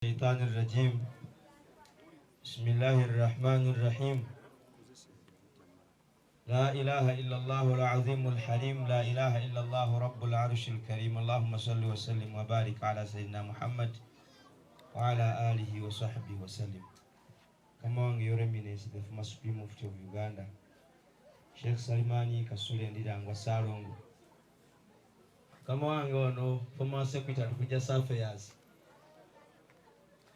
الشيطان الرجيم. بسم الله الرحمن الرحيم. لا إله إلا الله العظيم الحليم. لا إله إلا الله رب العرش الكريم. اللهم صل وسلم وبارك على سيدنا محمد وعلى آله وصحبه وسلم. كما يوري Eminence the former Supreme Mufti of Uganda, Sheikh Salimani Kasule Ndilangwa Salongo. Kama ono former Secretary for Justice Affairs,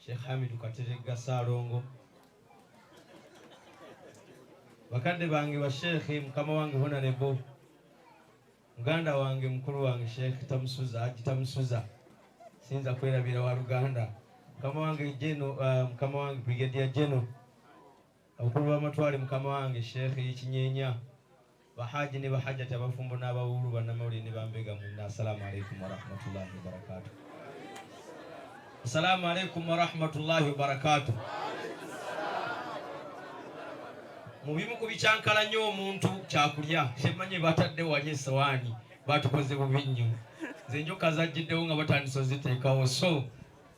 Sheikh Hamidu Katerega Salongo. Bakande bange wa Sheikh mkama wange Honorable Muganda wange mkuru wange Sheikh Tamsuza sinza kwerabira wa Uganda. Mkama wange mkama wange Brigadier General abukuru b'amatwale mkama wange Sheikh Kinyenya bahaji ne bahajjata abafumbo n'abawulu bannamawulire ne bambega munna. Assalamu alaikum wa rahmatullahi wa barakatuh. Assalamu alaikum wa rahmatullahi wa barakatuh. Mubimu kubicyankala nnyo omuntu kyakulya kyemanye batadde wali esawani batukoze bubinnyo nze njoka zajjiddewo nga batandise oziteekawo, so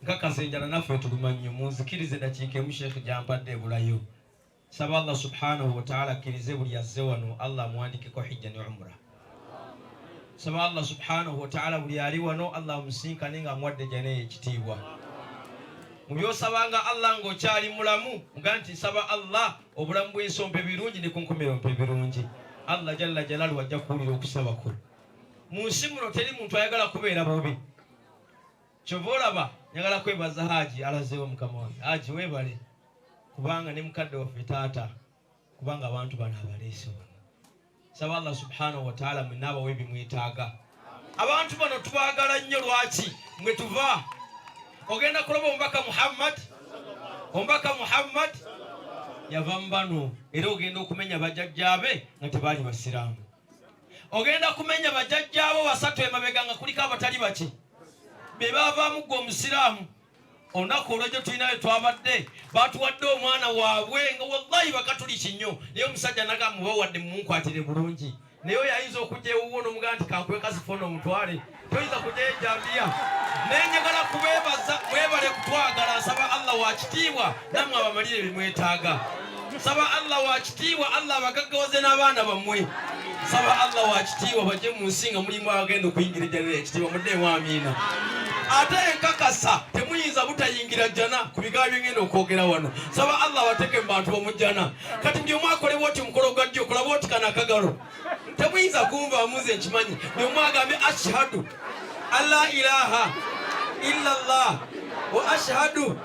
nkakasenjala naffe tulumannyo munzikirize dakiika emu Sheikh gyampadde ebulayo. Saba Allah subhanahu wa ta'ala akkirize buli azze wano Allah amuwandikeko hijja ne umra. Saba Allah subhanahu wa ta'ala buli ali wano Allah amusinkane nga amuwadde jane ekitiibwa. Mubyosabanga Allah ng'okyali mulamu nga nti nsaba Allah obulamu bw'ensompe birungi ne kunkumirompe birungi. Allah jalla jalalu ajja kuwulira okusaba kwo. Mu nsi muno teri muntu ayagala kubeera bubi. Kyova olaba njagala kwebaza Haji alazeewo mukama wange. Haji weebale kubanga ne mukadde waffe taata kubanga abantu bano abaleese wano. Saba Allah subhanahu wa ta'ala mwenna abawe bimwetaaga. Abantu bano tubaagala nnyo lwaki mwe tuva. Ogenda kuloba ombaka Muhammad yava mbano era ogenda okumenya bajjajjaabe nga tebaali basiraamu. Ogenda kumenya bajjajjaabo basatu emabega nga kuliko abatali baki be baavaamu gwe omusiraamu. Olunaku olw'ekyo tulinayo twabadde batuwadde omwana waabwe nga wallahi bakatuliki nnyo naye omusajja nagamba mubawadde mumunkwatire bulungi. Naye oyo ayinza okujja ewuwo n'omugamba nti kankweka sifona omutwale toyinza kujja ejambiya. Nenjagala kubeebaza mwebale kutwagala. Nsaba Allah wa kitiibwa nammwe abamalire bimwetaaga. Saba Allah wa kitiibwa Allah abagaggawaze n'abaana bammwe. Saba Allah wa kitiibwa bajje mu nsi nga mulimu abagenda okuyingira ejjana ekitiibwa muddeemu amiina. Ate enkakasa temuyinza butayingira jjana ku bigambo byengenda okwogera wano. Saba Allah abateeke mu bantu b'omujjana. Kati buli omu akole bw'oti mukolo gwa ddyo okola bw'oti kana akagalo. Temuyinza kunva muze nkimanyi. Buli omu agambe ashhadu alla ilaha illa Allah wa ashhadu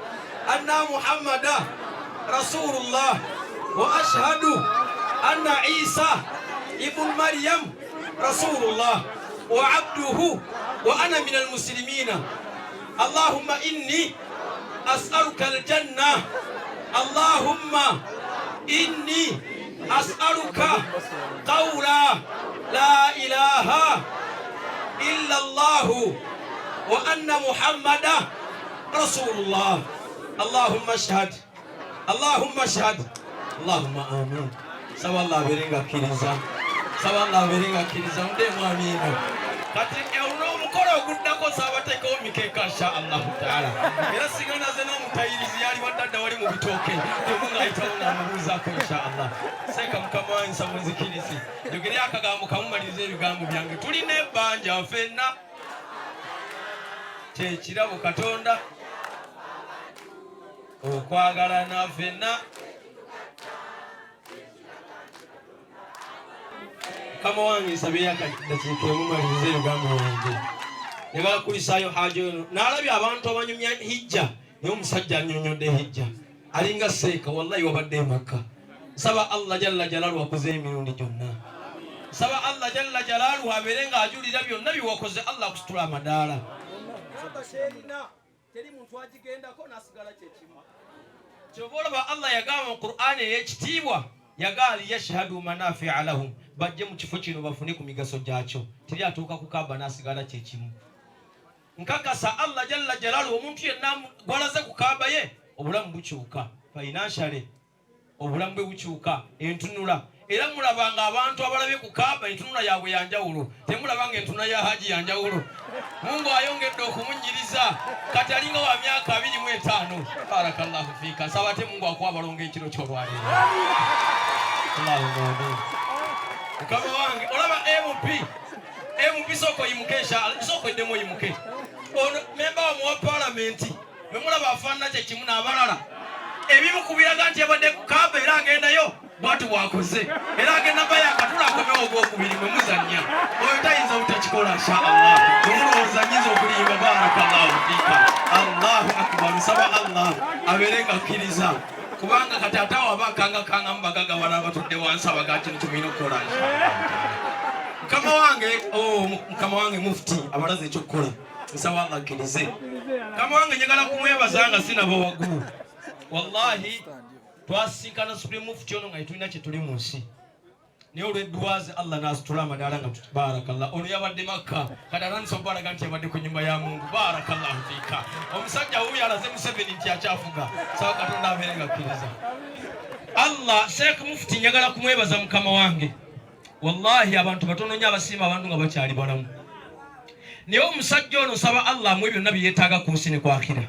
anna Muhammada Rasulullah wa ashhadu anna Isa ibn Maryam Rasulullah wa abduhu wa ana minal muslimina. Allahumma inni as'aluka al-jannah. Allahumma inni as'aluka qawla la ilaha illa Allah wa anna Muhammada Rasulullah. Allahumma ashhad. Allahumma ashhad. Allahumma amin. Saba Allah berenga kiriza. Saba Allah berenga kiriza muddeemu amiina. Kati ono omukolo oguddako saabateekawo mikeeka insha Allah ta'ala. Era sigana ze n'omutayirizi yali waddadda wali mu bitooke omu ng'ayitawo ng'amubuuzaako insha Allah. Seeka mukama wange nsaba munzikirize njogere akagambo kamumaliriza ebigambo byange. Tulina ebbanja ffenna kyekirabo Katonda okwagalana ffenna. Kama wange nsabye dakiika emu maliriza ebigambo byange. Njagala kulisaayo haja eno. Nalabye abantu abanyumya hijja naye omusajja annyonnyodde hijja alinga seeka wallahi wabadde e Makka. Nsaba Allah jalla jalaaluhu akoze emirundi gyonna. Nsaba Allah jalla jalaaluhu abeere ng'ajulira byonna byewakoze. Allah akusitula amadaala. Teri muntu agigendako n'asigala kyekimu. Kyova olaba Allah yagamba mu Qur'ani ey'ekitiibwa yagali yashhadu manafi'a lahum. Bajje mu kifo kino bafune ku migaso gyakyo. Teri atuuka ku Kaaba n'asigala kyekimu. Nkakasa Allah jalla jalaaluhu omuntu yenna gwalaze ku Kaaba ye obulamu bukyuka. Financially obulamu bwe bukyuka. Entunula era mulabanga abantu abalabye ku Kaaba entunula yaabwe yanjawulo temulabanga entuna ya haji yanjawulo. Mungu ayongedde okumunyiriza kati alinga wa myaka 25. Barakallahu fika. Sabate Mungu akwabalonga ekiro ky'olwaleero. Mukama wange olaba MP soko yimukesha soko edemo yimuke ono member wa parliament memulaba afaana kye kimu n'abalala ebimu kubiraga nti yabadde ku Kaaba era agendayo bwatu bwakoze era agenda bayo akatula akomewo ogwokubiri mwe muzannya oyo tayinza butakikola insha Allah omulowooza nyiza okulimba. Barakallahu fika. Allahu akbar. Saba Allah abeerenga akkiriza kubanga kati atawo abakanga mubagaga wala abatudde wansi abaga kino tumina okukola insha Allah. Mukama wange mufti abalaze ekyokukola nsaba Allah akkirize. Mukama wange njagala kumwebaza nga sinaba waggulu. Wallahi twasinkana Supreme Mufti ono nga tulina kye tuli mu nsi naye olw'edduwaze Allah n'asitula amadaala nga barakallah ono yabadde Makka kati atandise okubalaga nti yabadde ku nnyumba ya Mungu. Barakallahu fiika. Omusajja wuyo alaze Museveni nti akyafuga saba Katonda abeere nga akkiriza. Allah Sheikh Mufti njagala kumwebaza mukama wange. Wallahi abantu batono nnyo abasimba abantu nga bakyali balamu naye omusajja ono saba Allah amuwe byonna bye yeetaaga ku nsi ne kwakira.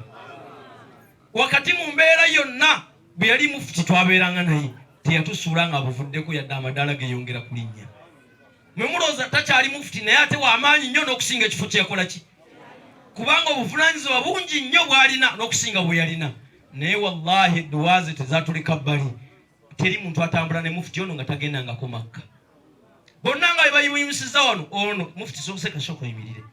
Wakati mu mbeera yonna bwe yali Mufti twabeeranga naye teyatusuula nga buvuddeko yadde amadaala geyongera kulinnya. Mwe mulowooza takyali Mufti naye ate w'amaanyi nnyo n'okusinga ekifo kyeyakola ki kubanga obuvunaanyizibwa bungi nnyo bw'alina n'okusinga bwe yalina. Naye wallahi edduwaaze tezaatuleka bbali. Teri muntu atambula ne Mufti ono nga tagendangako Makka. Bonna nga bayimuyimusiza wano ono Mufti sokuseka soko yimirire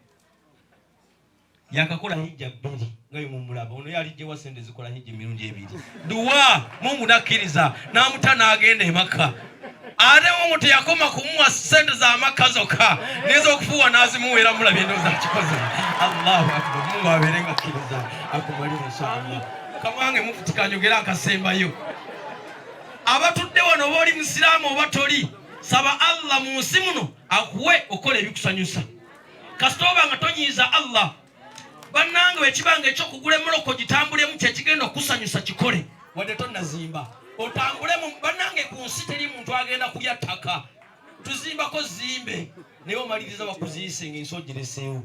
yakakola hijja 2 nga yumulaba ono yalijje wa sente zikola hijja emirundi 2. Duwa Mungu nakkiriza n'amuta n'agenda e Makka. Ate Mungu teyakoma kumuwa sente za Makka zokka nizo okufuwa n'azimuweera mulabye ndowooza akikoze. Allahu akbar. Mungu abeerenga akkiriza akumalira inshallah. Kamange Mufti kanyogera akasembayo abatudde wano booli musiraamu oba toli saba Allah mu nsi muno akuwe okola ebikusanyusa kasita oba nga tonyiiza Allah bannange ekibanga ekyokugula emoloko gitambulemu kyekigenda okusanyusa kikole wadde tonnazimba otambulemu. Bannange ku nsi teri muntu agenda kulya ttaka tuzimbako zimbe naye omaliriza bakuziyise ng'ensi ogireseewo.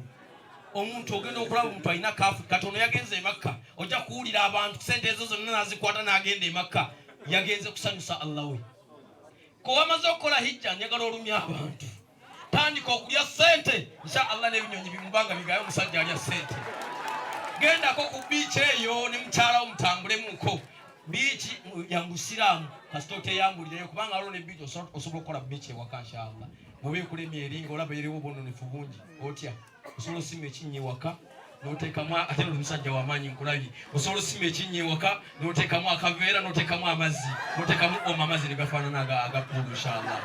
Omuntu ogenda okulaba omuntu alina kaafu katono yagenze e Makka ojja kuwulira abantu sente ezo zonna nazikwata n'agenda e Makka yagenze kusanyusa Allah we. Kowamaze okukola hijja njagala olumya abantu tandika okulya sente insha Allah n'ebinyonyi bimubanga bigayo omusajja alya sente. Gendako ku biici eyo ne mukyala wo mutambulemuko biici ya Busiraamu kasita oteyambulireyo kubanga waliwo ne biici osobola okukola biici ewaka insha Allah. Bw'oba ekulemye eringa olaba eriwo obwononefu bungi otya osobola osima ekinnya ewaka n'oteekamu ate omusajja w'amaanyi nkulabye osobola osima ekinnya ewaka n'oteekamu akaveera n'oteekamu amazzi n'oteekamu amazzi ne gafaanana agapuulu insha Allah.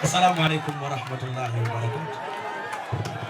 Assalamu alaikum wa rahmatullahi wa barakatuh.